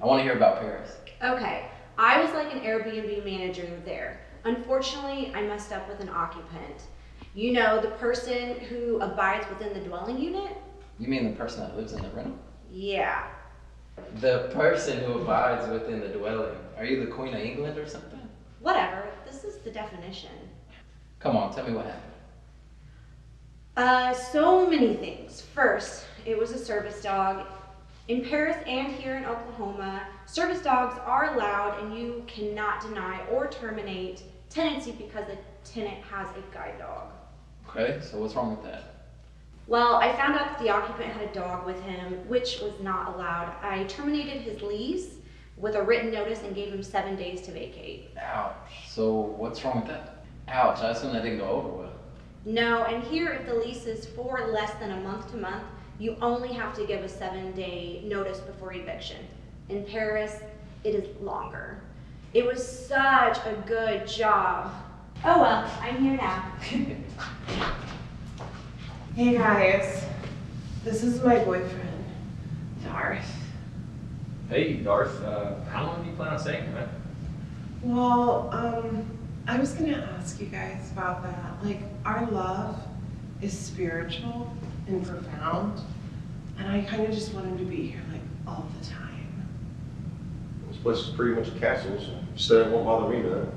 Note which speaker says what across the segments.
Speaker 1: I want to hear about Paris.
Speaker 2: Okay, I was like an Airbnb manager there. Unfortunately, I messed up with an occupant. You know, the person who abides within the dwelling unit?
Speaker 1: You mean the person that lives in the rental?
Speaker 2: Yeah.
Speaker 1: The person who abides within the dwelling. Are you the Queen of England or something?
Speaker 2: Whatever, this is the definition.
Speaker 1: Come on, tell me what happened.
Speaker 2: So many things. First, it was a service dog. In Paris and here in Oklahoma, service dogs are allowed and you cannot deny or terminate tenancy because the tenant has a guide dog.
Speaker 1: Okay, so what's wrong with that?
Speaker 2: Well, I found out that the occupant had a dog with him, which was not allowed. I terminated his lease with a written notice and gave him 7 days to vacate.
Speaker 1: Ouch. So what's wrong with that? Ouch, I assume that didn't go over well.
Speaker 2: No, and here if the lease is for less than a month to month, you only have to give a 7-day notice before eviction. In Paris, it is longer. It was such a good job. Oh well, I'm here now.
Speaker 3: Hey guys, this is my boyfriend, Darth.
Speaker 4: Hey, Darth. How long do you plan on staying, man?
Speaker 3: Well, I was gonna ask you guys about that. Like, our love is spiritual and profound, and I kind of just want him to be here, like, all the time.
Speaker 5: This place is pretty much a castle, so you said it won't bother me, man.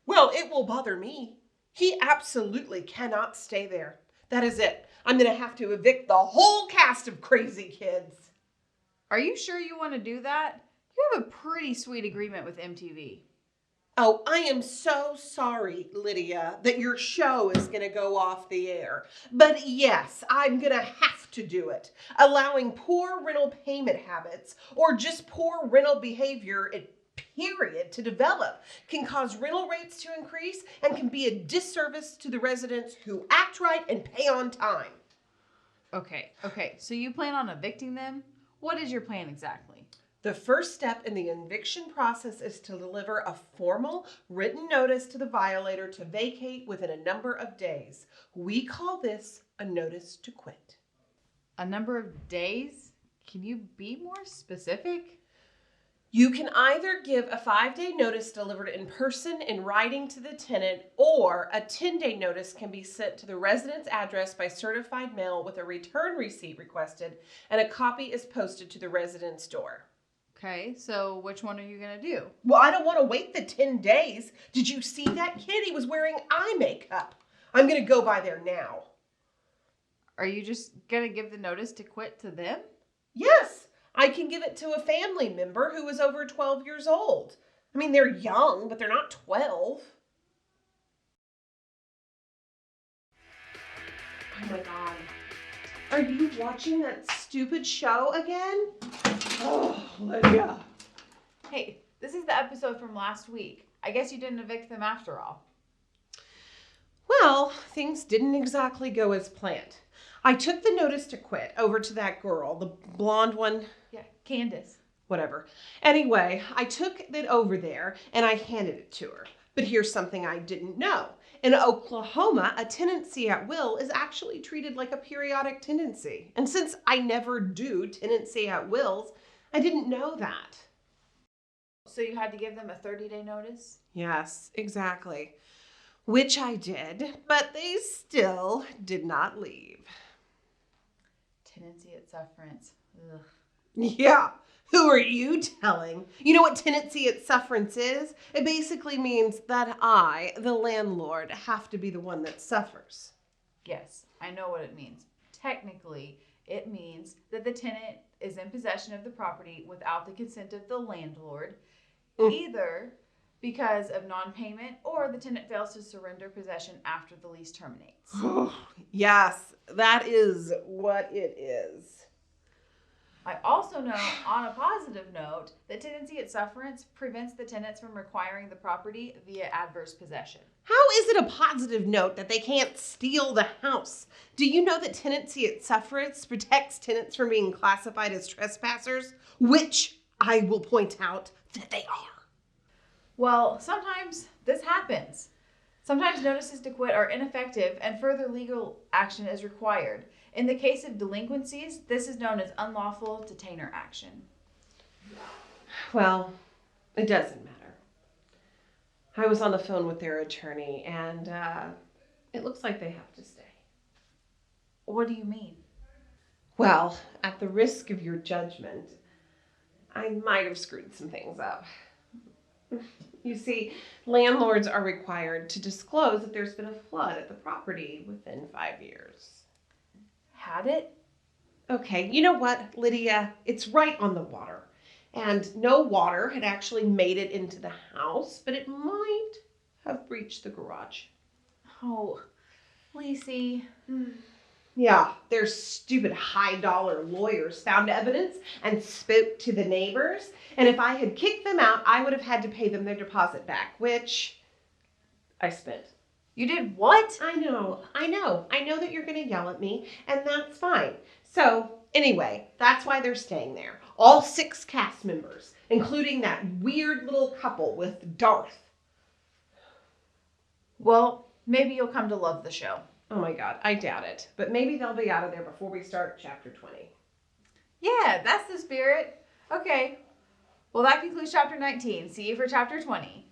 Speaker 3: Well, it will bother me. He absolutely cannot stay there. That is it. I'm gonna have to evict the whole cast of crazy kids.
Speaker 6: Are you sure you want to do that? You have a pretty sweet agreement with MTV.
Speaker 3: Oh, I am so sorry, Lydia, that your show is going to go off the air. But yes, I'm going to have to do it. Allowing poor rental payment habits or just poor rental behavior, period, to develop can cause rental rates to increase and can be a disservice to the residents who act right and pay on time.
Speaker 6: Okay, so you plan on evicting them? What is your plan exactly?
Speaker 3: The first step in the eviction process is to deliver a formal written notice to the violator to vacate within a number of days. We call this a notice to quit.
Speaker 6: A number of days? Can you be more specific?
Speaker 3: You can either give a 5-day notice delivered in person in writing to the tenant, or a 10-day notice can be sent to the resident's address by certified mail with a return receipt requested, and a copy is posted to the resident's door.
Speaker 6: Okay, so which one are you going to do?
Speaker 3: Well, I don't want to wait the 10 days. Did you see that kid? He was wearing eye makeup. I'm going to go by there now.
Speaker 6: Are you just going to give the notice to quit to them?
Speaker 3: Yes, I can give it to a family member who is over 12 years old. I mean, they're young, but they're not 12. Oh my God. Are you watching that stupid show again? Oh, Lydia.
Speaker 6: Hey, this is the episode from last week. I guess you didn't evict them after all.
Speaker 3: Well, things didn't exactly go as planned. I took the notice to quit over to that girl, the blonde one.
Speaker 6: Yeah, Candace.
Speaker 3: Whatever. Anyway, I took it over there and I handed it to her. But here's something I didn't know. In Oklahoma, a tenancy at will is actually treated like a periodic tenancy. And since I never do tenancy at wills, I didn't know that.
Speaker 6: So you had to give them a 30-day notice?
Speaker 3: Yes, exactly. Which I did, but they still did not leave.
Speaker 6: Tenancy at sufferance. Ugh.
Speaker 3: Yeah. Who are you telling? You know what tenancy at sufferance is? It basically means that I, the landlord, have to be the one that suffers.
Speaker 6: Yes, I know what it means. Technically, it means that the tenant is in possession of the property without the consent of the landlord, either because of non-payment or the tenant fails to surrender possession after the lease terminates.
Speaker 3: Yes, that is what it is.
Speaker 6: I also know, on a positive note, that tenancy at sufferance prevents the tenants from requiring the property via adverse possession.
Speaker 3: How is it a positive note that they can't steal the house? Do you know that tenancy at sufferance protects tenants from being classified as trespassers? Which I will point out that they are.
Speaker 6: Well, sometimes this happens. Sometimes notices to quit are ineffective and further legal action is required. In the case of delinquencies, this is known as unlawful detainer action.
Speaker 3: Well, it doesn't matter. I was on the phone with their attorney, and it looks like they have to stay.
Speaker 6: What do you mean?
Speaker 3: Well, at the risk of your judgment, I might have screwed some things up. You see, landlords are required to disclose if there's been a flood at the property within 5 years.
Speaker 6: Had it?
Speaker 3: Okay, you know what, Lydia? It's right on the water. And no water had actually made it into the house, but it might have breached the garage.
Speaker 6: Oh, Lacey.
Speaker 3: Yeah, their stupid high-dollar lawyers found evidence and spoke to the neighbors. And if I had kicked them out, I would have had to pay them their deposit back, which I spent.
Speaker 6: You did what?
Speaker 3: I know that you're going to yell at me, and that's fine. So, anyway, that's why they're staying there. All 6 cast members, including that weird little couple with Darth.
Speaker 6: Well, maybe you'll come to love the show.
Speaker 3: Oh my God, I doubt it. But maybe they'll be out of there before we start chapter 20.
Speaker 6: Yeah, that's the spirit. Okay. Well, that concludes chapter 19. See you for chapter 20.